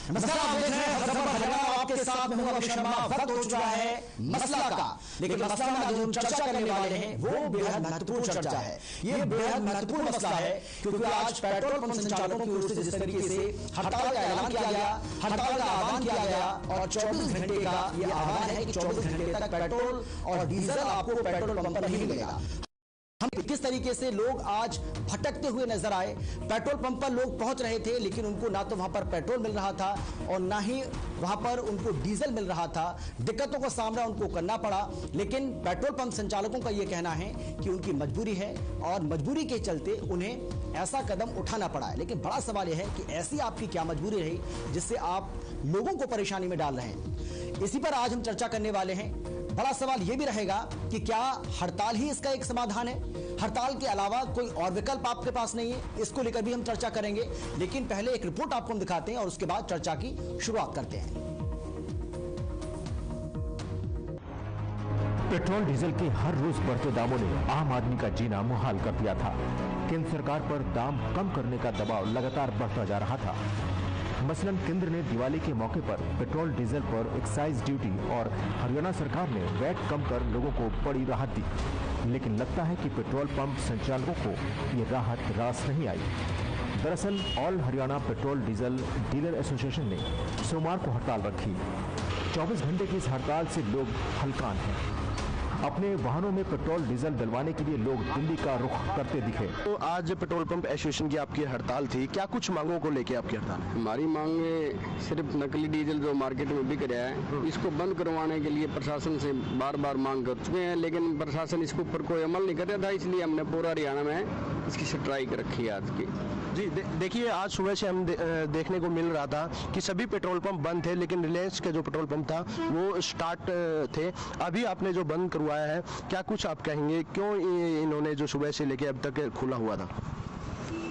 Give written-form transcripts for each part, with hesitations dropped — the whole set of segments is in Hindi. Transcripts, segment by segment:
नमस्कार, आप देख रहे हैं खबर हरियाणा, आपके साथ में हूं अभी शर्मा। वक्त हो चुका है मसला का, लेकिन मसला में जो हम चर्चा करने वाले हैं वो बेहद महत्वपूर्ण चर्चा है। ये बेहद महत्वपूर्ण मसला है क्योंकि आज पेट्रोल पंप संचालकों की ओर से जिस तरीके से हड़ताल का ऐलान किया गया, हड़ताल का आह्वान किया गया और 24 घंटे का ये आह्वान है कि 24 घंटे तक पेट्रोल और डीजल आपको पेट्रोल पंप पर नहीं मिलेगा। हम किस तरीके से लोग आज भटकते हुए नजर आए। पेट्रोल पंप पर लोग पहुंच रहे थे लेकिन उनको ना तो वहां पर पेट्रोल मिल रहा था और ना ही वहां पर उनको डीजल मिल रहा था। दिक्कतों का सामना उनको करना पड़ा, लेकिन पेट्रोल पंप संचालकों का यह कहना है कि उनकी मजबूरी है और मजबूरी के चलते उन्हें ऐसा कदम उठाना पड़ा है। लेकिन बड़ा सवाल यह है कि ऐसी आपकी क्या मजबूरी रही जिससे आप लोगों को परेशानी में डाल रहे हैं। इसी पर आज हम चर्चा करने वाले हैं। बड़ा सवाल यह भी रहेगा कि क्या हड़ताल ही इसका एक समाधान है, हड़ताल के अलावा कोई और विकल्प आपके पास नहीं है। इसको लेकर भी हम चर्चा करेंगे, लेकिन पहले एक रिपोर्ट आपको हम दिखाते हैं और उसके बाद चर्चा की शुरुआत करते हैं। पेट्रोल डीजल के हर रोज बढ़ते दामों ने आम आदमी का जीना मुहाल कर दिया था। केंद्र सरकार पर दाम कम करने का दबाव लगातार बढ़ता जा रहा था। मसलन केंद्र ने दिवाली के मौके पर पेट्रोल डीजल पर एक्साइज ड्यूटी और हरियाणा सरकार ने वैट कम कर लोगों को बड़ी राहत दी। लेकिन लगता है कि पेट्रोल पंप संचालकों को ये राहत रास नहीं आई। दरअसल all Haryana petrol diesel dealer association ने सोमवार को हड़ताल रखी। 24 घंटे की इस हड़ताल से लोग हलकान हैं। अपने वाहनों में पेट्रोल डीजल डलवाने के लिए लोग दिल्ली का रुख करते दिखे। तो आज पेट्रोल पंप एसोसिएशन की आपकी हड़ताल थी, क्या कुछ मांगों को लेके आपकी हड़ताल? हमारी मांग सिर्फ नकली डीजल जो मार्केट में बिक रहा है इसको बंद करवाने के लिए प्रशासन से बार बार मांग कर चुके हैं, लेकिन प्रशासन इसके ऊपर कोई अमल नहीं कर रहा था। इसलिए हमने पूरा हरियाणा में इसकी स्ट्राइक रखी है आज की। जी देखिए, आज सुबह से हम देखने को मिल रहा था कि सभी पेट्रोल पंप बंद थे, लेकिन रिलायंस का जो पेट्रोल पंप था वो स्टार्ट थे। अभी आपने जो बंद करवाया है, क्या कुछ आप कहेंगे, क्यों इन्होंने जो सुबह से लेके अब तक खुला हुआ था?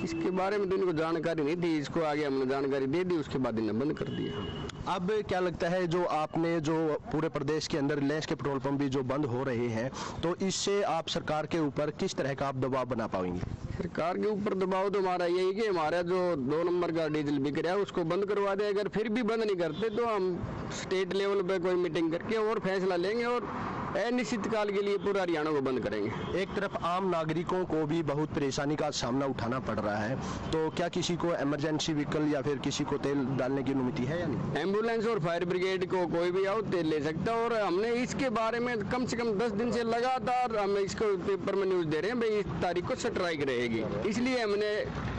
इसके बारे में तो इनको जानकारी नहीं थी, इसको आगे हमने जानकारी दे दी, उसके बाद इन्हें बंद कर दिया। अब क्या लगता है, जो आपने जो पूरे प्रदेश के अंदर रिलायंस के पेट्रोल पंप भी जो बंद हो रहे हैं, तो इससे आप सरकार के ऊपर किस तरह का आप दबाव बना पाएंगे? सरकार के ऊपर दबाव तो हमारा यही कि हमारा जो 2 नंबर का डीजल बिक रहा है उसको बंद करवा दे। अगर फिर भी बंद नहीं करते तो हम स्टेट लेवल पे कोई मीटिंग करके और फैसला लेंगे और अनिश्चित काल के लिए पूरा हरियाणा को बंद करेंगे। एक तरफ आम नागरिकों को भी बहुत परेशानी का सामना उठाना पड़ रहा है, तो क्या किसी को इमरजेंसी व्हीकल या फिर किसी को तेल डालने की अनुमति है या नहीं? एम्बुलेंस और फायर ब्रिगेड को कोई भी आओ तेल ले सकता है। और हमने इसके बारे में कम से कम 10 दिन से लगातार हम इसको पेपर में न्यूज दे रहे हैं, भाई इस तारीख को स्ट्राइक रहेगी। इसलिए हमने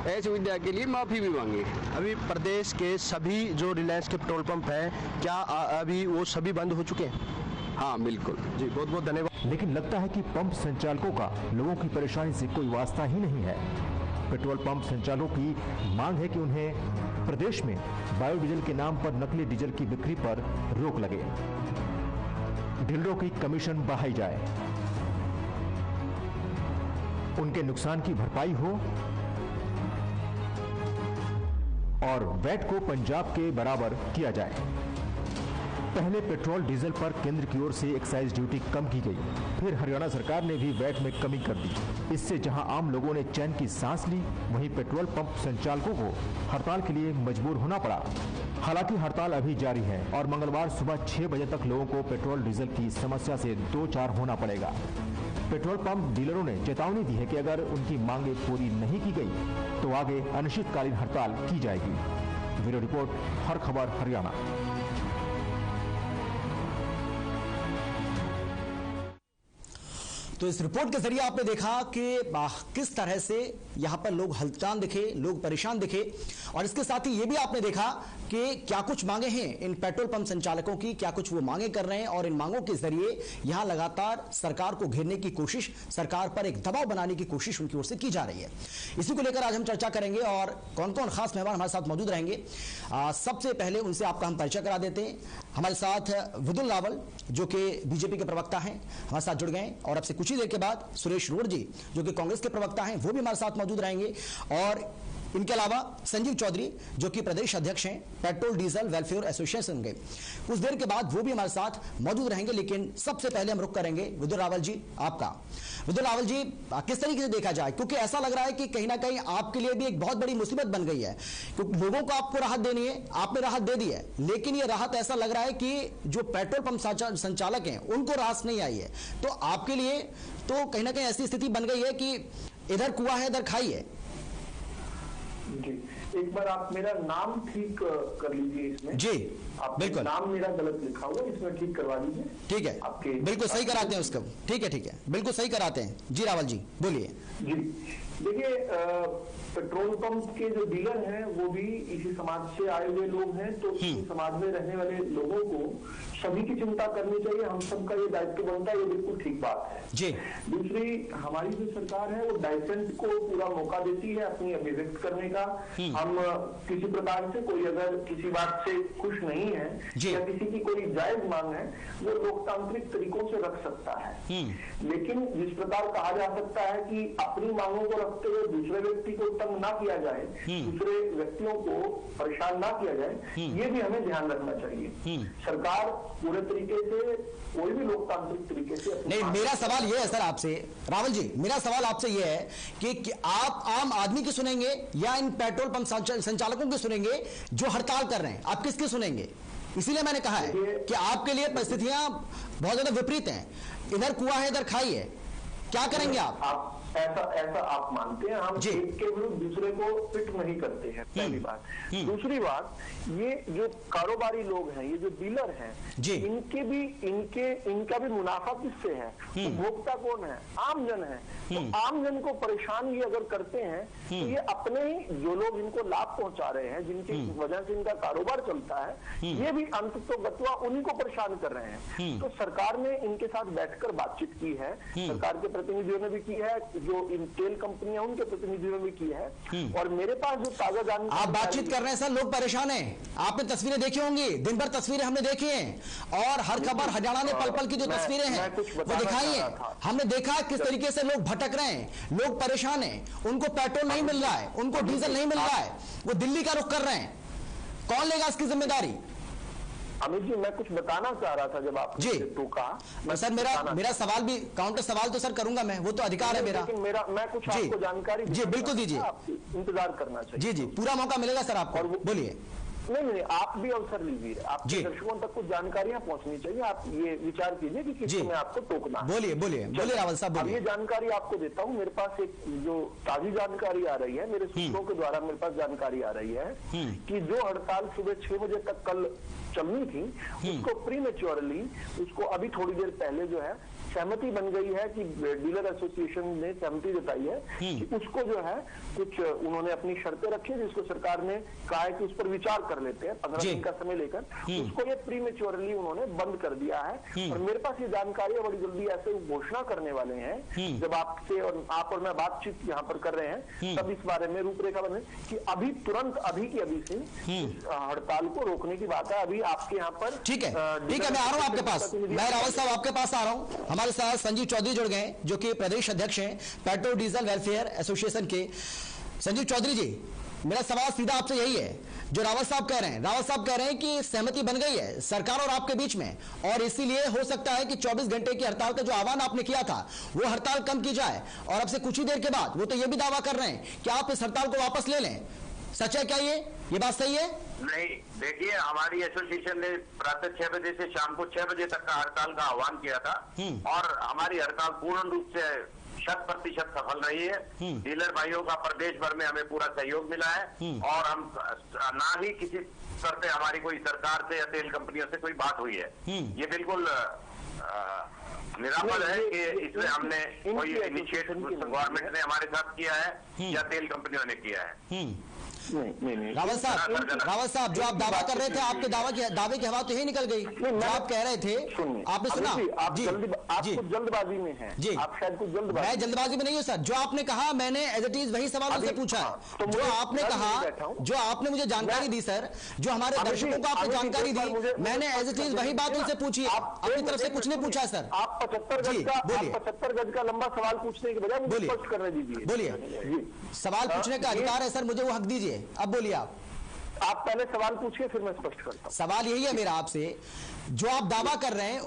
असुविधा के लिए माफी भी मांगी। अभी प्रदेश के सभी जो रिलायंस के पेट्रोल पंप है, क्या अभी वो सभी बंद हो चुके हैं? हाँ बिल्कुल जी, बहुत बहुत धन्यवाद। लेकिन लगता है कि पंप संचालकों का लोगों की परेशानी से कोई वास्ता ही नहीं है। पेट्रोल पंप संचालकों की मांग है कि उन्हें प्रदेश में बायोडीजल के नाम पर नकली डीजल की बिक्री पर रोक लगे, डीलरों की कमीशन बढ़ाई जाए, उनके नुकसान की भरपाई हो और वैट को पंजाब के बराबर किया जाए। पहले पेट्रोल डीजल पर केंद्र की ओर से एक्साइज ड्यूटी कम की गई, फिर हरियाणा सरकार ने भी वैट में कमी कर दी। इससे जहां आम लोगों ने चैन की सांस ली, वहीं पेट्रोल पंप संचालकों को हड़ताल के लिए मजबूर होना पड़ा। हालांकि हड़ताल अभी जारी है और मंगलवार सुबह 6 बजे तक लोगों को पेट्रोल डीजल की समस्या से दो चार होना पड़ेगा। पेट्रोल पंप डीलरों ने चेतावनी दी है कि अगर उनकी मांगें पूरी नहीं की गई तो आगे अनिश्चितकालीन हड़ताल की जाएगी। ब्यूरो रिपोर्ट, हर खबर हरियाणा। तो इस रिपोर्ट के जरिए आपने देखा कि किस तरह से यहां पर लोग हलकान दिखे, लोग परेशान दिखे और इसके साथ ही यह भी आपने देखा कि क्या कुछ मांगे हैं इन पेट्रोल पंप संचालकों की, क्या कुछ वो मांगे कर रहे हैं और इन मांगों के जरिए यहां लगातार सरकार को घेरने की कोशिश, सरकार पर एक दबाव बनाने की कोशिश उनकी ओर से की जा रही है। इसी को लेकर आज हम चर्चा करेंगे और कौन कौन खास मेहमान हमारे साथ मौजूद रहेंगे। सबसे पहले उनसे आपका हम परिचय करा देते हैं। हमारे साथ विदुल रावल जो कि बीजेपी के प्रवक्ता हैं, हमारे साथ जुड़ गए और अब से कुछ ही देर के बाद सुरेश रोड जी जो कि कांग्रेस के प्रवक्ता हैं, वो भी हमारे साथ मौजूद रहेंगे। और इनके अलावा संजीव चौधरी जो कि प्रदेश अध्यक्ष हैं पेट्रोल डीजल वेलफेयर एसोसिएशन के, कुछ देर के बाद वो भी हमारे साथ मौजूद रहेंगे। लेकिन सबसे पहले हम रुख करेंगे विदुर रावल जी आपका। विदुर रावल जी, किस तरीके से देखा जाए, क्योंकि ऐसा लग रहा है कि कहीं ना कहीं आपके लिए भी एक बहुत बड़ी मुसीबत बन गई है, क्योंकि लोगों को आपको राहत देनी है, आपने राहत दे दी है, लेकिन ये राहत ऐसा लग रहा है कि जो पेट्रोल पंप संचालक हैं उनको राहत नहीं आई है। तो आपके लिए तो कहीं ना कहीं ऐसी स्थिति बन गई है कि इधर कुआं है इधर खाई है। जी, एक बार आप मेरा नाम ठीक कर लीजिए इसमें। जी बिल्कुल, नाम मेरा गलत लिखा हुआ, इसमें ठीक करवा दीजिए। ठीक है, आपके बिल्कुल सही कराते हैं उसको। ठीक है, बिल्कुल सही कराते हैं। जी रावल जी बोलिए। जी देखिए, पेट्रोल पंप के जो डीलर हैं वो भी इसी समाज से आए हुए लोग हैं, तो इसी समाज में रहने वाले लोगों को सभी की चिंता करनी चाहिए, हम सबका ये दायित्व बनता है, ये बिल्कुल ठीक बात है। जी दूसरी, हमारी जो सरकार है वो डाइसेंट को पूरा मौका देती है अपनी अभिव्यक्त करने का। हम किसी प्रकार से कोई अगर किसी बात से खुश नहीं है या किसी की कोई जायज मांग है वो लोकतांत्रिक तरीकों से रख सकता है, लेकिन जिस प्रकार कहा जा सकता है कि अपनी मांगों को रखते हुए दूसरे व्यक्ति को तंग ना किया जाए, दूसरे व्यक्तियों को परेशान ना किया जाए, ये भी हमें ध्यान रखना चाहिए। सरकार पूरे तरीके से, कोई भी लोकतांत्रिक तरीके से नहीं। मेरा सवाल ये है सर आपसे, रावल जी, मेरा सवाल आपसे ये है कि आप आम आदमी की सुनेंगे या इन पेट्रोल पंप संचालकों की सुनेंगे जो हड़ताल कर रहे हैं, आप किसकी सुनेंगे? इसीलिए मैंने कहा है कि आपके लिए परिस्थितियां बहुत ज्यादा विपरीत हैं, इधर कुआं है इधर खाई है, क्या करेंगे आप? ऐसा आप मानते हैं? हम एक के विरुद्ध दूसरे को फिट नहीं करते हैं, पहली बात। दूसरी बात, ये जो कारोबारी लोग हैं, ये जो डीलर हैं, इनका भी मुनाफा किससे है? उपभोक्ता कौन है? आमजन है। तो आमजन को परेशान ये अगर करते हैं तो ये अपने ही जो लोग इनको लाभ पहुंचा रहे हैं, जिनकी वजह से इनका कारोबार चलता है, ये भी अंत तो गत्वा उन्हीं को परेशान कर रहे हैं। तो सरकार ने इनके साथ बैठकर बातचीत की है, सरकार के प्रतिनिधियों ने भी की है, जो इन तेल कंपनियां उनके प्रतिनिधियों ने भी की है। और मेरे पास जो ताजा जानकारी, आप बातचीत कर रहे हैं सर, लोग परेशान हैं, आपने तस्वीरें देखी होंगी, दिन भर तस्वीरें हमने देखी हैं, और हर खबर हरियाणा ने पल पल की जो तस्वीरें हैं वो दिखाई है। हमने देखा किस तरीके से लोग भटक रहे हैं, लोग परेशान हैं, उनको पेट्रोल नहीं मिल रहा है, उनको डीजल नहीं मिल रहा है, वो दिल्ली का रुख कर रहे हैं। कौन लेगा इसकी जिम्मेदारी? अमित जी, मैं कुछ बताना चाह रहा था जब आपने टोका। सर मेरा सवाल भी, काउंटर सवाल तो सर करूंगा मैं, वो तो अधिकार है मेरा। लेकिन मैं कुछ आपको जानकारी जी बिल्कुल दीजिए, इंतजार करना चाहिए। जी पूरा मौका मिलेगा सर आपको, बोलिए। नहीं, आप भी अवसर लीजिए, आपके दर्शकों तक कुछ जानकारियां पहुंचनी चाहिए। आप ये विचार कीजिए कि किस में आपको टोकना है। बोलिए रावल साहब, बोलिए। ये जानकारी आपको देता हूं, मेरे पास एक जो ताजी जानकारी आ रही है, मेरे सूत्रों के द्वारा मेरे पास जानकारी आ रही है कि जो हड़ताल सुबह 6 बजे तक कल चलनी थी, उसको प्रीमेच्योरली, उसको अभी थोड़ी देर पहले जो है सहमति बन गई है कि डीलर एसोसिएशन ने सहमति जताई है कि उसको जो है कुछ उन्होंने अपनी शर्तें रखी है, जिसको सरकार ने कहा है कि उस पर विचार कर लेते हैं 15 दिन का समय लेकर, उसको ये प्रीमेच्योरली उन्होंने बंद कर दिया है। और मेरे पास ये जानकारी बड़ी जल्दी ऐसे घोषणा करने वाले हैं, जब आपसे और आप और मैं बातचीत यहाँ पर कर रहे हैं तब इस बारे में रूपरेखा बने कि अभी तुरंत अभी की अभी से हड़ताल को रोकने की बात है। अभी आपके यहाँ पर ठीक है, मैं आ रहा हूँ आपके पास, मैं रावत साहब आपके पास आ रहा हूँ। हमारे साथ संजीव चौधरी जुड़ गए जो कि प्रदेश अध्यक्ष हैं पेट्रोल डीजल वेलफेयर एसोसिएशन के। संजीव चौधरी जी, मेरा सवाल सीधा आपसे यही है, जो रावत साहब कह रहे हैं कि सहमति बन गई है सरकार और आपके बीच में, और इसीलिए हो सकता है कि 24 घंटे की हड़ताल का जो आह्वान आपने किया था वो हड़ताल कम की जाए, और अब से कुछ ही देर के बाद वो तो ये भी दावा कर रहे हैं कि आप इस हड़ताल को वापस ले लें। सच है क्या ये बात सही है? नहीं, देखिए, हमारी एसोसिएशन ने प्रातः 6 बजे से शाम को 6 बजे तक का हड़ताल का आह्वान किया था, और हमारी हड़ताल पूर्ण रूप से 100% सफल रही है। डीलर भाइयों का प्रदेश भर में हमें पूरा सहयोग मिला है, और हम ना ही किसी स्तर पे हमारी कोई सरकार से या तेल कंपनियों से कोई बात हुई है। ये बिल्कुल निरापद है कि इसमें हमने कोई इनिशिएटिव गवर्नमेंट ने हमारे साथ किया है या तेल कंपनियों ने किया है। नहीं रावत साहब जो आप दावा कर रहे थे, आपके दावे की हवा तो यही निकल गई। जो आप कह रहे थे, आपने सुना जी, आप जल्दबाजी में हैं जी, आप शायद कुछ जल्दबाजी। मैं जल्दबाजी में नहीं हूँ सर, जो आपने कहा मैंने एज इट इज वही सवाल उनसे पूछा है। जो आपने कहा, जो आपने मुझे जानकारी दी सर, जो हमारे दर्शकों को आपने जानकारी दी, मैंने एज इट इज वही बात उनसे पूछी है, अपनी तरफ से कुछ नहीं पूछा है सर। आप 75 गज का लंबा सवाल पूछने के बजाय मुझे स्पष्ट करने दीजिए। बोलिए, सवाल पूछने का अधिकार है सर, मुझे वो हक दीजिए। अब बोलिए आप पहले सवाल पूछिए, फिर मैं स्पष्ट करता हूं। सवाल यही है मेरा आपसे, जो आप दावा कर रहे हैं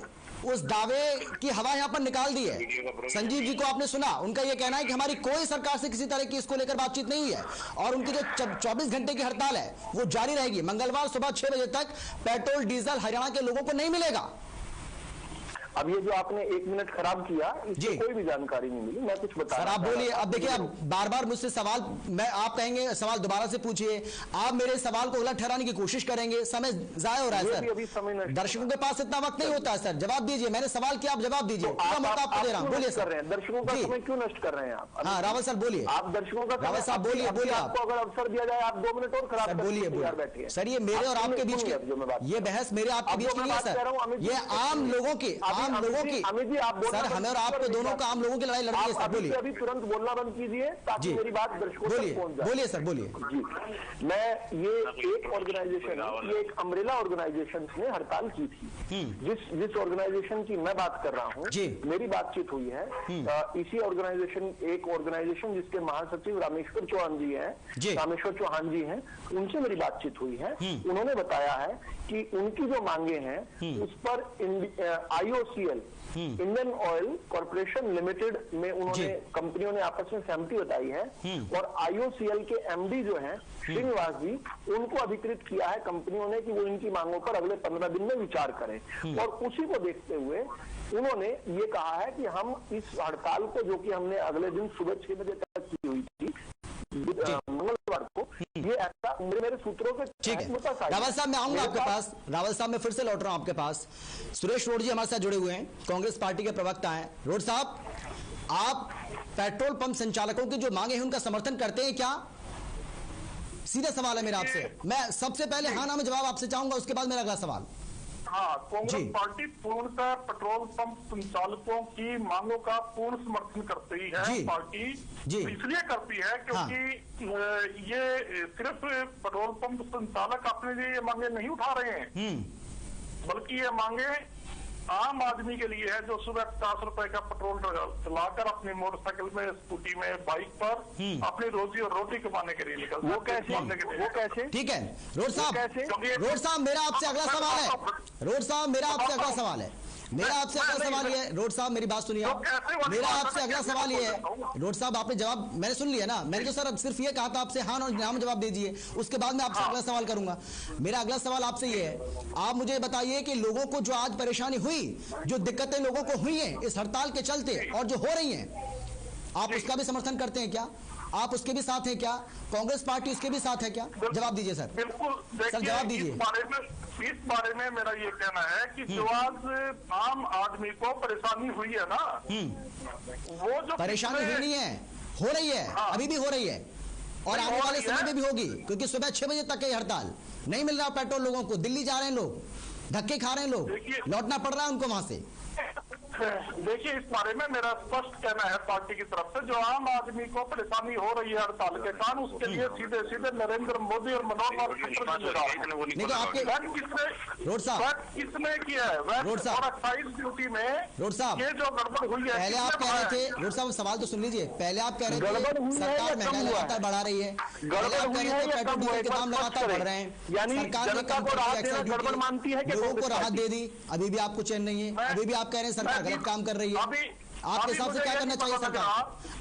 उस दावे की हवा यहां पर निकाल दी है। संजीव जी को आपने सुना, उनका यह कहना है कि हमारी कोई सरकार से किसी तरह की इसको लेकर बातचीत नहीं है और उनकी जो 24 घंटे की हड़ताल है वो जारी रहेगी। मंगलवार सुबह 6 बजे तक पेट्रोल डीजल हरियाणा के लोगों को नहीं मिलेगा। अब ये जो आपने 1 मिनट खराब किया, इससे कोई भी जानकारी नहीं मिली। मैं कुछ बता सर, आप बोलिए। अब देखिए, अब बार बार मुझसे सवाल, मैं आप कहेंगे सवाल दोबारा से पूछिए, आप मेरे सवाल को गलत ठहराने की कोशिश करेंगे, समय जाया हो रहा है सर। दर्शकों के पास इतना वक्त नहीं होता है सर। जवाब दीजिए, मैंने सवाल किया, आप जवाब दीजिए। पूरा मौका आपको दे रहा हूँ, बोलिए सर। दर्शकों का समय क्यों नष्ट कर रहे हैं आप? हाँ रावत सर बोलिए। आप दर्शकों का, रावत साहब बोलिए, आपको अगर अवसर दिया जाए आप 2 मिनट और खराब बोलिए सर। ये मेरे और आपके बीच की, ये बहस मेरे आपके बीच की नहीं है सर, ये आम लोगों की जी, आप सर, हमें और आपको दोनों का आम लोगों की लड़ाई लड़नी है सर। बोलिए, अभी तुरंत बोलना बंद कीजिए ताकि मेरी बात दर्शकों तक पहुंच जाए। बोलिए सर, बोलिए जी। ये एक ऑर्गेनाइजेशन, ये एक अम्ब्रेला ऑर्गेनाइजेशन ने हड़ताल की थी। जिस ऑर्गेनाइजेशन की मैं बात कर रहा हूँ, मेरी बातचीत हुई है इसी ऑर्गेनाइजेशन, एक ऑर्गेनाइजेशन जिसके महासचिव रामेश्वर चौहान जी हैं, उनसे मेरी बातचीत हुई है। उन्होंने बताया है कि उनकी जो मांगे हैं उस पर IOCL, Indian oil corporation limited में उन्होंने, कंपनियों ने आपस में सहमति बताई है और IOCL के MD जो हैं श्रीनिवास जी, उनको अधिकृत किया है कंपनियों ने कि वो इनकी मांगों पर अगले 15 दिन में विचार करें। और उसी को देखते हुए उन्होंने ये कहा है कि हम इस हड़ताल को, जो कि हमने अगले दिन सुबह 6 बजे तक की हुई थी मंगलवार को, ये ऐसा मेरे सूत्रों के, ठीक है। रावत साहब मैं आऊंगा आपके पास। रावत साहब मैं फिर से लौट रहा हूं आपके पास। सुरेश रोड जी हमारे साथ जुड़े हुए हैं, कांग्रेस पार्टी के प्रवक्ता हैं। रोड साहब, आप पेट्रोल पंप संचालकों की जो मांगे हैं उनका समर्थन करते हैं क्या? सीधा सवाल है मेरा आपसे। मैं सबसे पहले हाँ ना में जवाब आपसे चाहूंगा, उसके बाद मेरा अगला सवाल। हाँ, कांग्रेस पार्टी पूर्णतः पेट्रोल पंप संचालकों की मांगों का पूर्ण समर्थन करती है। पार्टी इसलिए करती है क्योंकि ये सिर्फ पेट्रोल पंप संचालक अपने लिए ये मांगे नहीं उठा रहे हैं, बल्कि ये मांगे आम आदमी के लिए है जो सुबह 50 रुपए का पेट्रोल चलाकर अपनी मोटरसाइकिल में, स्कूटी में, बाइक पर अपनी रोजी और रोटी कमाने के लिए निकलते हैं। वो कैसे? ठीक है रोड साहब, मेरा आपसे अगला सवाल है। रोड साहब, मेरा आपसे अगला सवाल है। मेरा आपसे अगला सवाल ये है, रोड साहब मेरी बात सुनिए। मेरा आपसे अगला सवाल ये है, रोड साहब आपने जवाब मैंने सुन लिया ना, मैंने तो सर सिर्फ ये कहा था आपसे हाँ और ना में जवाब दीजिए, उसके बाद मैं आपसे अगला सवाल करूंगा। मेरा अगला सवाल आपसे ये है, आप मुझे बताइए कि लोगों को जो आज परेशानी हुई, जो दिक्कतें लोगों को हुई हैं इस हड़ताल के चलते और जो हो रही हैं, आप उसका भी समर्थन करते हैं क्या? आप उसके भी साथ हैं क्या? कांग्रेस पार्टी उसके भी साथ है क्या? जवाब दीजिए सर। बिल्कुल सर, जवाब दीजिए। इस बारे में मेरा ये कहना है कि जो आज आम आदमी को परेशानी हुई है ना, वो जो परेशानी हुई नहीं है, हो रही है, अभी भी हो रही है और आने वाले समय में भी होगी, क्योंकि सुबह 6 बजे तक है हड़ताल। नहीं मिल रहा पेट्रोल लोगों को, दिल्ली जा रहे हैं लोग, धक्के खा रहे हैं लोग, लौटना पड़ रहा है उनको वहां से। देखिए, इस बारे में मेरा स्पष्ट कहना है पार्टी की तरफ से, जो आम आदमी को परेशानी हो रही है हड़ताल के कारण, उसके लिए सीधे सीधे नरेंद्र मोदी और मनोहर लाल रोड साहब किसने किया है? रोड साहब 28 ड्यूटी में रोड साहब ये जो गड़बड़ हुई है, पहले आप कह रहे थे, रोड साहब सवाल तो सुन लीजिए, पहले आप कह रहे थे सरकार महंगाई लगातार बढ़ा रही है, पहले आप कह रहे थे पेट्रोल डीजल के दाम लगातार बढ़ रहे हैं, सरकार ने गड़बड़ मानती है, लोगों को राहत दे दी, अभी भी आपको चैन नहीं है, अभी भी आप कह रहे हैं सरकार गलत काम कर रही है। आपके हिसाब से क्या करना चाहिए सरकार?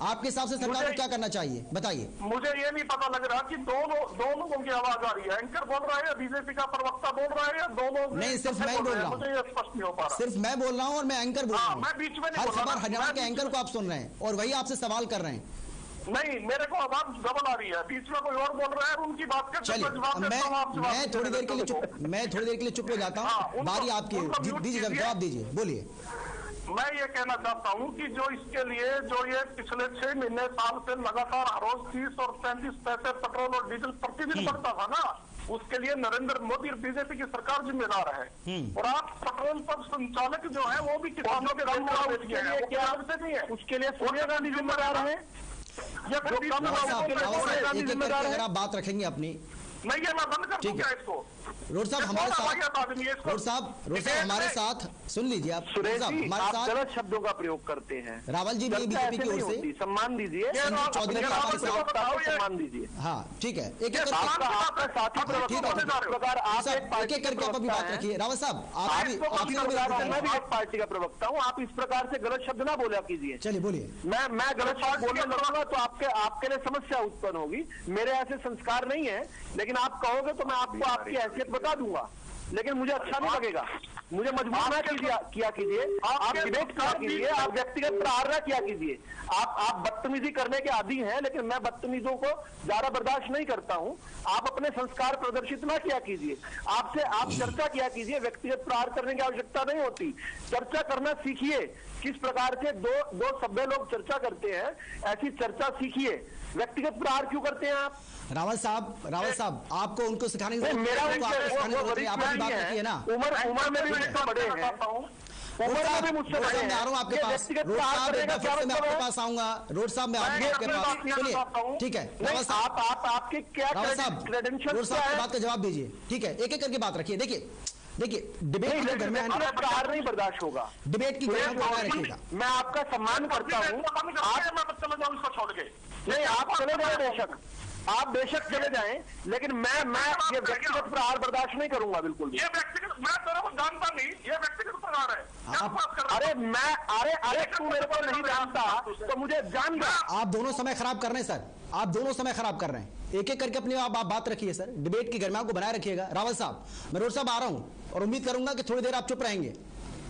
आपके हिसाब से सरकार को क्या करना चाहिए बताइए? मुझे ये नहीं पता लग रहा कि दो लोगों की आवाज आ रही है, एंकर बोल रहा है या बीजेपी का प्रवक्ता बोल रहा है या दोनों? नहीं, सिर्फ मैं बोल रहा हूँ, मुझे ये स्पष्ट नहीं हो पा रहा। सिर्फ मैं बोल रहा हूँ और मैं एंकर बोल रहा हूँ। मैं बीच में हर खबर हरियाणा के एंकर को आप सुन रहे हैं और वही आपसे सवाल कर रहे हैं। नहीं, मेरे को आवाज डबल आ रही है, बीच में कोई और बोल रहा है, उनकी बात करते चलिए मैं थोड़ी देर के लिए चुप हो जाता हूँ, बारी आपकी, दीजिए जवाब दीजिए, बोलिए। मैं ये कहना चाहता हूँ कि जो इसके लिए जो ये पिछले 6 महीने साल से लगातार हर रोज 30 और 35 पैसे पेट्रोल और डीजल प्रतिदिन बढ़ता था ना, उसके लिए नरेंद्र मोदी और बीजेपी की सरकार जिम्मेदार है। और आप पेट्रोल पंप संचालक जो है वो भी किसानों के नहीं है, उसके लिए सोनिया गांधी जिम्मेदार है या अगर आप बात रखेंगे अपनी, नहीं है, मैं बंद कर दूंगा इसको। रोड साहब हमारे साथ, रोड साहब हमारे साथ सुन लीजिए आप। सुरेश जी, आप गलत शब्दों का प्रयोग करते हैं। रावल जी भी बीजेपी की ओर से सम्मान दीजिए, चौधरी सम्मान दीजिए। हाँ ठीक है, एक एक आपका साथी प्रकार आप एक करके आप अभी बात रखिए। रावल साहब आप मैं भी एक पार्टी का प्रवक्ता हूँ, आप इस प्रकार से गलत शब्द ना बोला कीजिए। चलिए बोलिए। मैं गलत शब्द बोलने लगूंगा तो आपके लिए समस्या उत्पन्न होगी। मेरे ऐसे संस्कार नहीं है, लेकिन आप कहोगे तो मैं आपको आपकी हैसियत बता दूंगा, लेकिन मुझे अच्छा नहीं लगेगा। मुझे मजबूर ना किया कीजिए, आप डिबेट किया कीजिए, आप व्यक्तिगत प्रहार ना किया कीजिए। आप बदतमीजी करने के आदी हैं, लेकिन मैं बदतमीजों को ज्यादा बर्दाश्त नहीं करता हूं। आप अपने संस्कार प्रदर्शित ना किया कीजिए, आपसे आप चर्चा किया कीजिए। व्यक्तिगत प्रहार करने की आवश्यकता नहीं होती, चर्चा करना सीखिए। किस प्रकार से दो सभ्य लोग चर्चा करते हैं, ऐसी चर्चा सीखिए। व्यक्तिगत प्रहार क्यों करते हैं आप? रावल साहब आपको उनको सिखाने की मेरा आप बात रखिए ना। उम्र में भी मुझसे बड़े हैं, उम्र में भी मुझसे बड़े हैं। आपके पास रोड साहब मैं आपके पास आऊंगा। रोड साहब मैं आपके पास, सुनिए ठीक है रावल साहब, आपके क्या क्रेडेंशियल, रोड साहब बात का जवाब दीजिए। ठीक है, एक एक करके बात रखिए। देखिए डिबेट के घर में प्रहार नहीं बर्दाश्त होगा, डिबेट की घर में रखिएगा। मैं आपका सम्मान करता हूँ, नहीं आप चले जाए बेशक, आप बेशक चले जाएं, लेकिन मैं ये व्यक्तिगत प्रहार बर्दाश्त नहीं करूंगा बिल्कुल भी। ये व्यक्तिगत, मैं तेरे को जानता नहीं, ये व्यक्तिगत प्रहार है। अरे तू मेरे को नहीं जानता तो मुझे जान जा। आप दोनों समय खराब कर रहे हैं सर, आप दोनों समय खराब कर रहे हैं। एक एक करके अपनी आप बात रखिए सर, डिबेट के घर में आपको बनाए रखिएगा। रावल साहब मैं रोड साहब आ रहा हूँ और उम्मीद करूंगा कि थोड़ी देर आप चुप रहेंगे,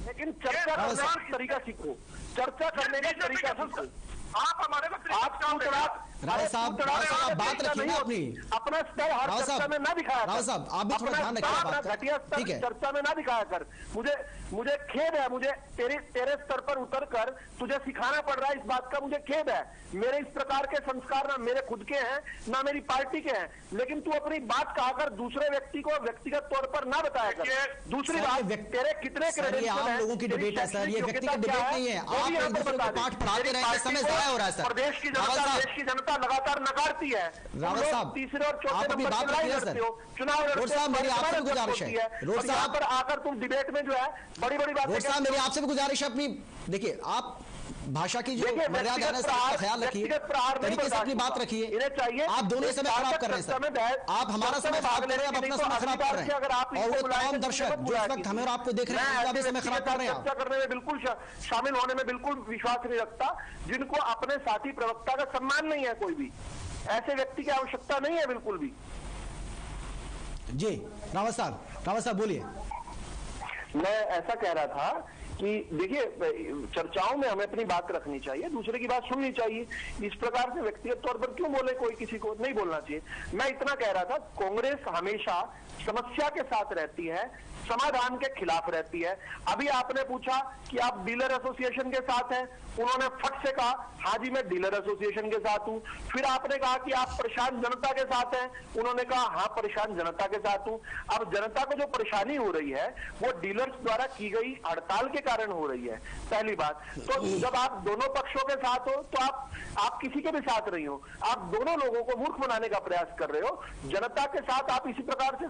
लेकिन चर्चा करने का तरीका सीखो, चर्चा करने का तरीका सीखो। आप हमारे रावल साहब आप बात रखिए ना अपनी, अपना स्तर हर चर्चा में ना दिखाया। रावल साहब आप भी थोड़ा ध्यान रखिए, घटिया स्तर चर्चा में ना दिखाया कर। मुझे खेद है, मुझे तेरे स्तर पर उतर कर तुझे सिखाना पड़ रहा है, इस बात का मुझे खेद है। मेरे इस प्रकार के संस्कार ना मेरे खुद के हैं ना मेरी पार्टी के हैं, लेकिन तू अपनी बात कहकर दूसरे व्यक्ति को व्यक्तिगत तौर पर ना बताया कर। दूसरी बात, तेरे कितने क्रेडेंशियल हैं? लोगों की डिबेट है सर, ये व्यक्तिगत डिबेट नहीं है। आप एक दूसरे को पाठ पढ़ाते रहेंगे, समय जाया हो रहा है सर। प्रदेश की जनता लगातार नकारती है। रावल साहब तीसरे और चौथे आप अभी बात रखिए सर। चुनाव रोड साहब मेरी आपसे भी गुजारिश है, रोड साहब पर आकर तुम डिबेट में जो है बड़ी बात। रोड साहब मेरी आपसे भी गुजारिश है, अपनी देखिए आप भाषा की जो मर्यादा है उसका ख्याल रखिए, तरीके से अपनी बात रखिए। इन्हें चाहिए, आप दोनों समय खराब कर रहे हैं सर, आप हमारा समय खराब कर रहे हैं, आप अपना समय खराब कर रहे हैं, और वो तमाम दर्शक जो इस वक्त हमें और आपको देख रहे हैं उनका भी समय खराब कर रहे हैं। चर्चा करने में बिल्कुल शामिल होने में बिल्कुल विश्वास नहीं रखता, जिनको अपने साथी प्रवक्ता का सम्मान नहीं है। कोई भी ऐसे व्यक्ति की आवश्यकता नहीं है बिल्कुल भी। जी रावल साहब बोलिए। मैं ऐसा कह रहा था कि देखिए, चर्चाओं में हमें अपनी बात रखनी चाहिए, दूसरे की बात सुननी चाहिए। इस प्रकार से व्यक्तिगत तौर पर क्यों बोले कोई, किसी को नहीं बोलना चाहिए। मैं इतना कह रहा था, कांग्रेस हमेशा समस्या के साथ रहती है, समाधान के खिलाफ रहती है। अभी आपने पूछा कि आप डीलर एसोसिएशन के साथ हैं, उन्होंने फट से कहा हाँ जी मैं डीलर एसोसिएशन के साथ हूं। फिर आपने कहा कि आप परेशान जनता के साथ हैं, उन्होंने कहा हाँ परेशान जनता के साथ हूं। अब जनता को जो परेशानी हो रही है वो डीलर्स द्वारा की गई हड़ताल के कारण हो रही है, पहली बात। तो जब आप दोनों पक्षों के साथ हो तो आप किसी के भी साथ नहीं हो, आप दोनों लोगों को मूर्ख बनाने का प्रयास कर रहे हो। जनता के साथ आप इसी प्रकार से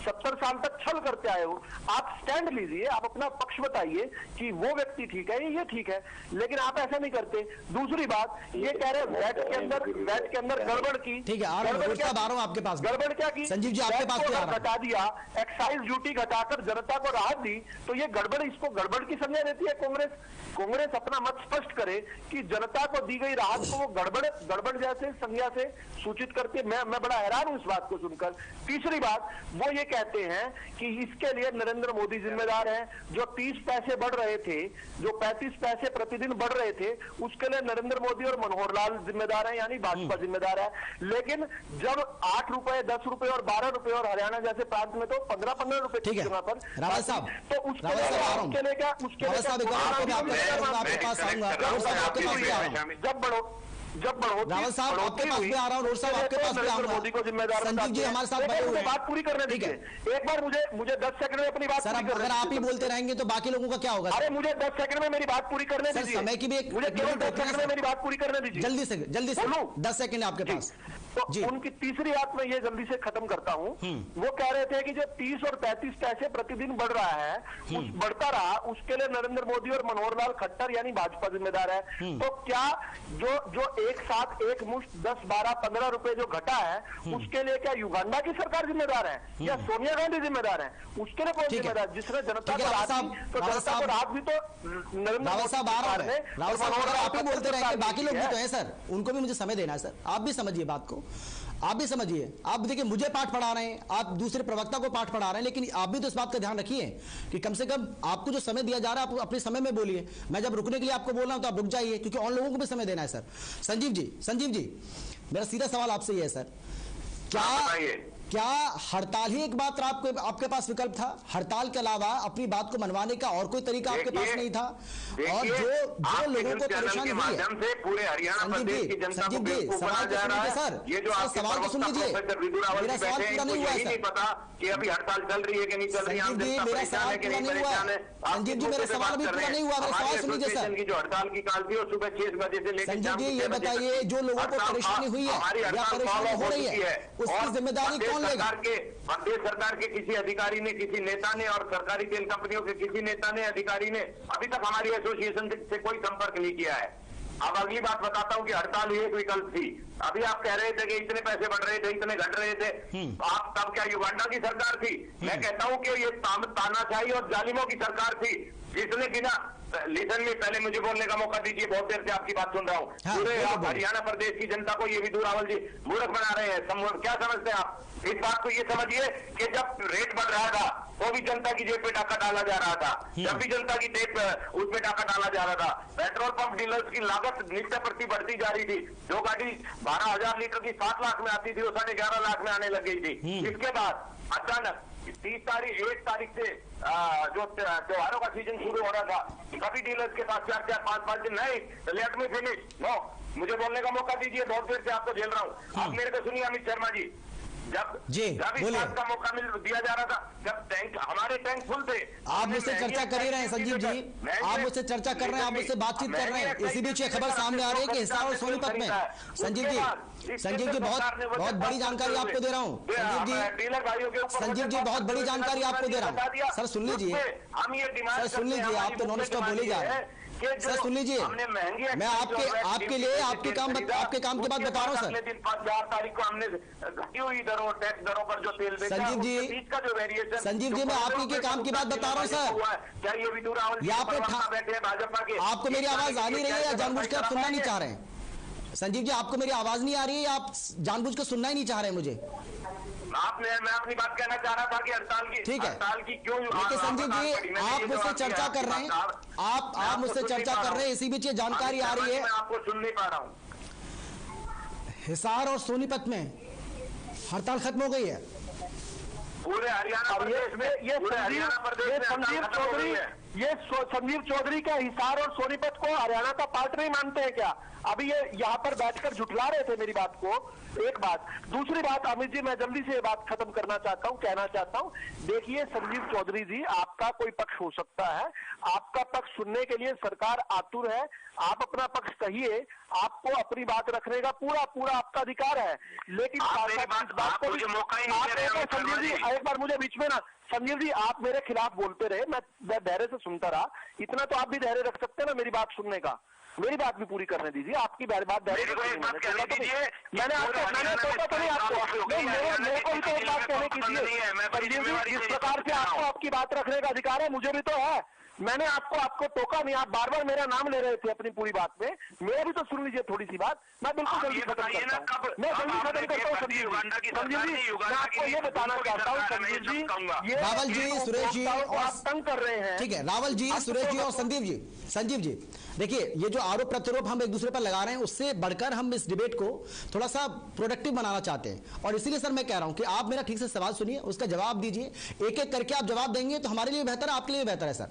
70 साल तक छल करते आए हो। आप स्टैंड लीजिए, आप अपना पक्ष बताइए कि वो व्यक्ति ठीक है, ये ठीक है, लेकिन आप ऐसा नहीं करते। दूसरी बात, ये कह रहे वैट के अंदर गड़बड़ की। ठीक है, आ रहा हूं आपके पास। गड़बड़ क्या की? संजीव जी आपके पास घटा दिया, एक्साइज ड्यूटी घटाकर जनता को राहत दी, तो ये गड़बड़, इसको गड़बड़ की संज्ञा देती है कांग्रेस अपना मत स्पष्ट करे कि जनता को दी गई राहत को वो गड़बड़ जैसे संज्ञा से सूचित करती है। मैं बड़ा हैरान हूं इस बात को सुनकर। तीसरी बात, वो ये कहते हैं कि इसके लिए नरेंद्र मोदी जिम्मेदार है। जो 30 पैसे बढ़ रहे थे, जो 35 पैसे प्रतिदिन बढ़ रहे थे, उसके लिए नरेंद्र मोदी और मनोहर लाल जिम्मेदार है, यानी भाजपा जिम्मेदार है। लेकिन जब 8 रुपए, 10 रुपए और 12 रुपए, और हरियाणा जैसे प्रांत में तो 15-15 रुपए की जगह पर, रावल साहब तो उसके लिए क्या उसके रावत साहब आपके पास आऊंगा, जब बढ़ोतरी रावत साहब आपके पास भी आ रहा हूँ, रोड साहब आपके पास भी आऊंगा, मोदी को जिम्मेदार संजीव जी हमारे साथ बने हुए हैं, बात पूरी करने दीजिए। एक बार मुझे 10 सेकंड में अपनी बात सर, अगर आप ही बोलते रहेंगे तो बाकी लोगों का क्या होगा? अरे मुझे 10 सेकंड में मेरी बात पूरी करने दीजिए। समय की भी एक मुझे केवल 10 सेकंड में मेरी बात पूरी करने दीजिए। जल्दी से 10 सेकंड आपके पास। तो उनकी तीसरी बात मैं ये जल्दी से खत्म करता हूँ। वो कह रहे थे कि जो 30 और 35 पैसे प्रतिदिन बढ़ रहा है, उस बढ़ता रहा, उसके लिए नरेंद्र मोदी और मनोहर लाल खट्टर यानी भाजपा जिम्मेदार है। तो क्या जो एक साथ एक मुश्त 10, 12, 15 रुपए जो घटा है, उसके लिए क्या युगांडा की सरकार जिम्मेदार है या सोनिया गांधी जिम्मेदार है? उसके लिए कौन जिम्मेदार? जिसने जनता को रात भी तो नरेंद्र रावत साहब आ रहा है। रावत साहब अगर आप ही बोलते रहेंगे, बाकी लोग भी तो है सर, उनको भी मुझे समय देना है सर। आप भी समझिए बात को, आप भी समझिए। आप देखिए मुझे पाठ पढ़ा रहे हैं, आप दूसरे प्रवक्ता को पाठ पढ़ा रहे हैं, लेकिन आप भी तो इस बात का ध्यान रखिए कि कम से कम आपको जो समय दिया जा रहा है आप अपने समय में बोलिए। मैं जब रुकने के लिए आपको बोल रहा हूं तो आप रुक जाइए, क्योंकि और लोगों को भी समय देना है सर। संजीव जी मेरा सीधा सवाल आपसे ये है सर, क्या हड़ताल ही एक बात आपके पास विकल्प था? हड़ताल के अलावा अपनी बात को मनवाने का और कोई तरीका आपके पास नहीं था? और जो लोगों को परेशानी हुई है, पूरे हरियाणा प्रदेश की जनता को बेवकूफ बनाया जा रहा है। सर, ये जो सवाल तो सुन लीजिए, मेरा सवाल पूरा नहीं हुआ है नहीं पता कि अभी हड़ताल चल रही है कि नहीं चल रही है। संजीव जी मेरा सवाल पूरा नहीं हुआ है। संजीव जी मेरा सवाल भी पूरा नहीं हुआ, मेरा सवाल सुन लीजिए सर। जो हड़ताल की काल थी वो सुबह 6 बजे से लेकर संजीव जी ये बताइए, जो लोगों को परेशानी हुई है या परेशानी हो रही है, उसकी जिम्मेदारी कौन लेगा? प्रदेश सरकार के किसी अधिकारी ने, किसी नेता ने और सरकारी तेल कंपनियों के किसी नेता ने, अधिकारी ने अभी तक हमारी एसोसिएशन से कोई संपर्क नहीं किया है। अब अगली बात बताता हूं कि हड़ताल ही एक विकल्प थी। अभी आप कह रहे थे कि इतने पैसे बढ़ रहे थे, इतने घट रहे थे, आप तब क्या युगांडा की सरकार थी? मैं कहता हूं कि ये तानाशाही और जालिमों की सरकार थी, जिसने बिना लिसन में, पहले मुझे बोलने का मौका दीजिए, बहुत देर से आपकी बात सुन रहा हूँ। पूरे हरियाणा प्रदेश की जनता को ये विधु रावल जी मूर्ख बना रहे हैं। क्या समझते हैं आप इस बात को? ये समझिए कि जब रेट बढ़ रहा था तो भी जनता की जेब पे डाका डाला जा रहा था, जब भी जनता की जेब उसमें डाका डाला जा रहा था। पेट्रोल पंप डीलर्स की लागत नित्य प्रति बढ़ती जा रही थी। जो गाड़ी 12,000 लीटर की 7 लाख में आती थी वो 11.5 लाख में आने लग गई थी। इसके बाद अचानक 1 तारीख से जो त्योहारों का सीजन शुरू हो रहा था, सभी डीलर्स के पास 4-4, 5-5 दिन नहीं, लेट मी फिनिश। नो, मुझे बोलने का मौका दीजिए, बहुत देर से आपको झेल रहा हूँ। आप मेरे को सुनिए अमित शर्मा जी, जब इस बात का मौका दिया जा रहा था, जब टैंक हमारे टैंक फुल थे। आप मुझसे चर्चा कर ही रहे हैं संजीव जी, आप मुझसे चर्चा कर रहे हैं, आप मुझसे बातचीत कर रहे हैं। इसी बीच ये खबर सामने आ रही है कि हिसार और सोनीपत में संजीव जी बहुत बड़ी जानकारी आपको दे रहा हूँ। संजीव जी बहुत बड़ी जानकारी आपको दे रहा हूँ। सर सुन लीजिए, सर सुन लीजिए, आप तो नॉन स्टॉप बोले जा रहे हैं। सर सुन लीजिए, मैं आपके लिए आपके काम की बात बता रहा हूँ सर। 4 तारीख को हमने घटी हुई दरों, टैक्स दरों पर जो तेल बेचा, संजीव जी मैं आपके के काम की बात बता रहा हूँ सर। क्या ये विधु रावल बैठे हैं भाजपा के? आपको मेरी आवाज आ नहीं रही है या जानबूझ के आप सुनना नहीं चाह रहे हैं? संजीव जी आपको मेरी आवाज नहीं आ रही है या आप जानबूझ के सुनना ही नहीं चाह रहे हैं मुझे? मैं अपनी बात कहना चाह रहा था कि हड़ताल की क्यों? देखिए संजीव जी आप मुझसे चर्चा कर रहे हैं, आप मुझसे चर्चा कर रहे हैं, इसी बीच ये जानकारी आ रही है। मैं आपको सुन नहीं पा रहा हूँ। हिसार और सोनीपत में हड़ताल खत्म हो गई है पूरे हरियाणा प्रदेश में। ये संजीव चौधरी का हिसार और सोनीपत को हरियाणा का पार्ट नहीं मानते हैं क्या? अभी ये यहाँ पर बैठकर झुठला रहे थे मेरी बात को। एक बात, दूसरी बात अमित जी, मैं जल्दी से ये बात खत्म करना चाहता हूँ, कहना चाहता हूँ। देखिए संजीव चौधरी जी, आपका कोई पक्ष हो सकता है, आपका पक्ष सुनने के लिए सरकार आतुर है, आप अपना पक्ष कहिए, आपको अपनी बात रखने का पूरा आपका अधिकार है। लेकिन संजीव जी एक बार मुझे बीच में ना, संजीव जी आप मेरे खिलाफ बोलते रहे, मैं धैर्य से सुनता रहा, इतना तो आप भी धैर्य रख सकते हैं ना मेरी बात सुनने का। मेरी बात भी पूरी करने दीजिए, आपकी बात धैर्य मैंने टोका तो नहीं आपको, मेरे को भी तो एक बात कहने कीजिए। संजीव जी जिस प्रकार से आपको आपकी बात रखने का अधिकार है, मुझे भी तो है। मैंने आपको टोका नहीं, आप बार बार मेरा नाम ले रहे थे अपनी पूरी बात में। मेरा भी तो सुन लीजिए थोड़ी सी बात, मैं बिल्कुल जल्दी खत्म करता हूँ। मैं जल्दी खत्म करता हूँ संजीव जी, मैं आपको ये बताना चाहता हूँ संजीव जी, रावल जी, सुरेश जी और तंग कर रहे हैं। ठीक है रावल जी, सुरेश जी और संजीव जी देखिए, ये जो आरोप प्रत्यारोप हम एक दूसरे पर लगा रहे हैं, उससे बढ़कर हम इस डिबेट को थोड़ा सा प्रोडक्टिव बनाना चाहते हैं। और इसीलिए सर मैं कह रहा हूं कि आप मेरा ठीक से सवाल सुनिए, उसका जवाब दीजिए, एक एक करके आप जवाब देंगे तो हमारे लिए बेहतर है, आपके लिए बेहतर है सर।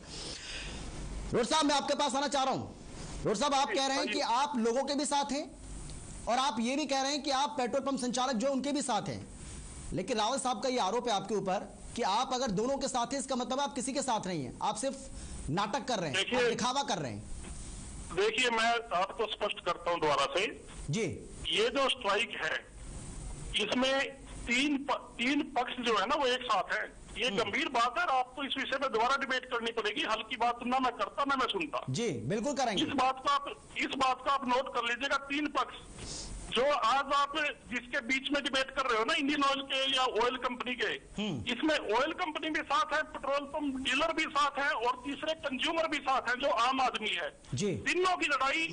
रोड साहब मैं आपके पास आना चाह रहा हूं। रोड साहब आप कह रहे हैं कि आप लोगों के भी साथ हैं और आप ये भी कह रहे हैं कि आप पेट्रोल पंप संचालक जो उनके भी साथ हैं, लेकिन रावत साहब का ये आरोप है आपके ऊपर कि आप अगर दोनों के साथ हैं इसका मतलब आप किसी के साथ नहीं हैं, आप सिर्फ नाटक कर रहे हैं, आप दिखावा कर रहे हैं। देखिए मैं आपको स्पष्ट करता हूं दोबारा से जी, ये जो स्ट्राइक है इसमें तीन पक्ष जो है ना वो एक साथ है। ये गंभीर बात है, आपको इस विषय में दोबारा डिबेट करनी पड़ेगी। हल्की बात ना मैं करता ना मैं सुनता। जी बिल्कुल करेंगे। इस बात का आप नोट कर लीजिएगा। तीन पक्ष जो आज आप जिसके बीच में डिबेट कर रहे हो ना, इंडियन ऑयल के या ऑयल कंपनी के, इसमें ऑयल कंपनी भी साथ है, पेट्रोल पंप डीलर भी साथ है और तीसरे कंज्यूमर भी साथ है जो आम आदमी है। तीनों की लड़ाई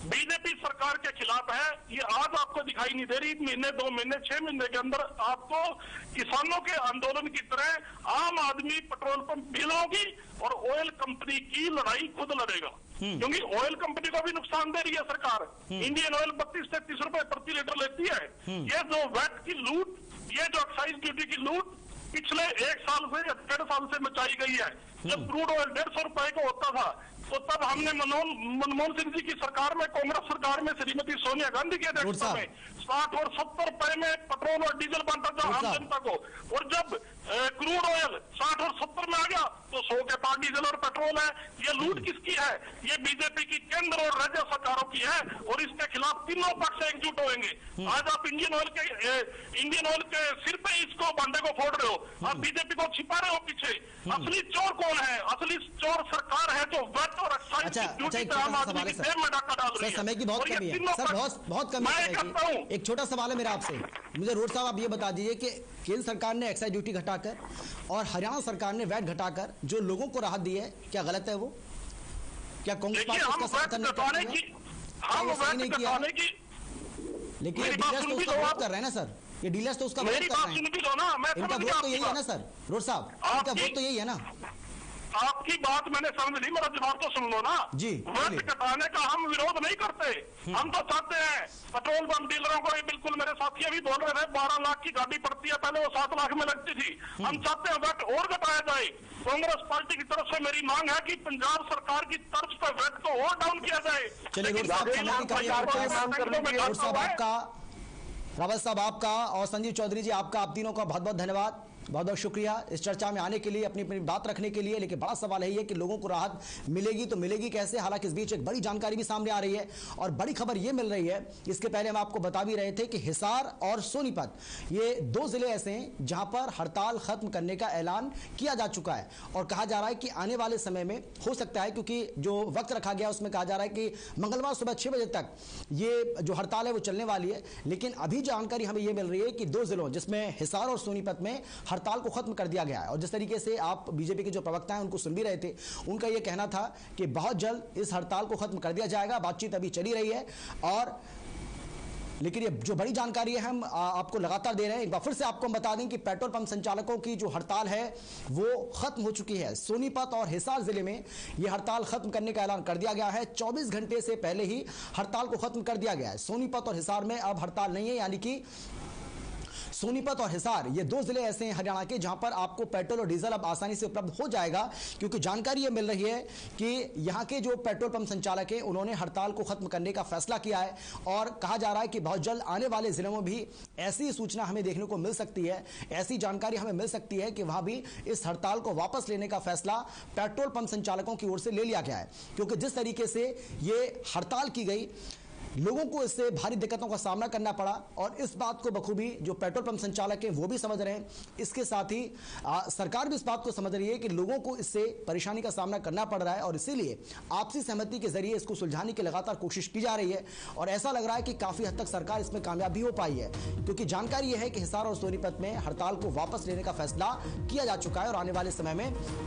बीजेपी सरकार के खिलाफ है। ये आज आपको दिखाई नहीं दे रही, महीने 2 महीने 6 महीने के अंदर आपको किसानों के आंदोलन की तरह आम आदमी पेट्रोल पंप डीलरों की और ऑयल कंपनी की लड़ाई खुद लड़ेगा। क्योंकि ऑयल कंपनी को भी नुकसान दे रही है सरकार। इंडियन ऑयल 32-33 रुपए प्रति लीटर लेती है। ये जो वैट की लूट, ये जो एक्साइज ड्यूटी की लूट पिछले 1 साल से या 1.5 साल से मचाई गई है। जब क्रूड ऑयल 150 रुपए को होता था तो तब हमने मनमोहन सिंह जी की सरकार में, कांग्रेस सरकार में, श्रीमती सोनिया गांधी की अध्यक्षता में 60 और 70 रुपए में पेट्रोल और डीजल बांटा था आम जनता को। और जब क्रूड ऑयल 60 और 70 में आ गया तो 100 के पास डीजल और पेट्रोल है। ये लूट किसकी है? ये बीजेपी की केंद्र और राज्य सरकारों की है और इसके खिलाफ तीनों पक्ष एकजुट होंगे। आज आप इंडियन ऑयल के सिर पे इसको बांधे को फोड़ रहे हो, आप बीजेपी को छिपा रहे हो पीछे। असली चोर कौन है? असली चोर सरकार है जो वैट और एक्साइज की ड्यूटी पे आम आदमी की जेब में डाका डाल रही है। समय की बहुत कमी है सर, बहुत कमी है। एक छोटा सवाल है मेरा आपसे, मुझे रोड साहब आप ये बता दीजिए कि केंद्र सरकार ने एक्साइज ड्यूटी घटाकर और हरियाणा सरकार ने वैट घटाकर जो लोगों को राहत दी है, क्या गलत है वो? क्या कांग्रेस पार्टी उसका समर्थन नहीं करती है? नहीं किया, लेकिन डीलर्स तो उसका विरोध कर रहे हैं ना सर, ये डीलर्स तो उसका विरोध कर रहे हैं। इनका वोट तो यही है ना सर, रोड साहब इनका वोट तो यही है ना। आपकी बात मैंने समझ ली, मेरा जवाब तो सुन लो ना जी। वैट घटाने का हम विरोध नहीं करते, हम तो चाहते हैं पेट्रोल पंप डीलरों को, बिल्कुल मेरे साथी अभी बोल रहे थे 12 लाख की गाड़ी पड़ती है, पहले वो 7 लाख में लगती थी। हम चाहते हैं वैट और घटाया जाए। कांग्रेस पार्टी की तरफ से मेरी मांग है कि पंजाब सरकार की तर्ज पर वैट को और डाउन किया जाए। चलिए रोड साहब आपका, रावत साहब आपका और संजीव चौधरी जी आपका, आप तीनों का बहुत बहुत धन्यवाद, बहुत बहुत शुक्रिया इस चर्चा में आने के लिए, अपनी अपनी बात रखने के लिए। लेकिन बड़ा सवाल है ये कि लोगों को राहत मिलेगी तो मिलेगी कैसे? हालांकि इस बीच एक बड़ी जानकारी भी सामने आ रही है और बड़ी खबर ये मिल रही है, इसके पहले हम आपको बता भी रहे थे कि हिसार और सोनीपत ये 2 जिले ऐसे हैं जहां पर हड़ताल खत्म करने का ऐलान किया जा चुका है और कहा जा रहा है कि आने वाले समय में हो सकता है, क्योंकि जो वक्त रखा गया उसमें कहा जा रहा है कि मंगलवार सुबह 6 बजे तक ये जो हड़ताल है वो चलने वाली है। लेकिन अभी जानकारी हमें ये मिल रही है कि 2 जिलों जिसमें हिसार और सोनीपत में हड़ताल को खत्म कर दिया गया है। और जिस तरीके से आप बीजेपी के जो प्रवक्ता हैं उनको सुन भी रहे थे, उनका यह कहना था कि बहुत जल्द इस हड़ताल को खत्म कर दिया जाएगा। बातचीत अभी चली रही है और लेकिन ये जो बड़ी जानकारी है हम आपको लगातार दे रहे हैं। एक बार फिर से आपको हम बता दें कि पेट्रोल पंप संचालकों की जो हड़ताल है वो खत्म हो चुकी है। सोनीपत और हिसार जिले में ये हड़ताल खत्म करने का ऐलान कर दिया गया है। 24 घंटे से पहले ही हड़ताल को खत्म कर दिया गया है। सोनीपत और हिसार में अब हड़ताल नहीं है, यानी कि सोनीपत और हिसार ये 2 जिले ऐसे हैं हरियाणा के जहां पर आपको पेट्रोल और डीजल अब आसानी से उपलब्ध हो जाएगा, क्योंकि जानकारी ये मिल रही है कि यहां के जो पेट्रोल पंप संचालक हैं उन्होंने हड़ताल को खत्म करने का फैसला किया है और कहा जा रहा है कि बहुत जल्द आने वाले जिलों में भी ऐसी सूचना हमें देखने को मिल सकती है, ऐसी जानकारी हमें मिल सकती है कि वहां भी इस हड़ताल को वापस लेने का फैसला पेट्रोल पंप संचालकों की ओर से ले लिया गया है। क्योंकि जिस तरीके से ये हड़ताल की गई, लोगों को इससे भारी दिक्कतों का सामना करना पड़ा और इस बात को बखूबी जो पेट्रोल पंप संचालक हैं वो भी समझ रहे हैं। इसके साथ ही सरकार भी इस बात को समझ रही है कि लोगों को इससे परेशानी का सामना करना पड़ रहा है और इसीलिए आपसी सहमति के जरिए इसको सुलझाने की लगातार कोशिश की जा रही है। और ऐसा लग रहा है कि काफी हद तक सरकार इसमें कामयाब भी हो पाई है, क्योंकि जानकारी यह है कि हिसार और सोनीपत में हड़ताल को वापस लेने का फैसला किया जा चुका है और आने वाले समय में कुछ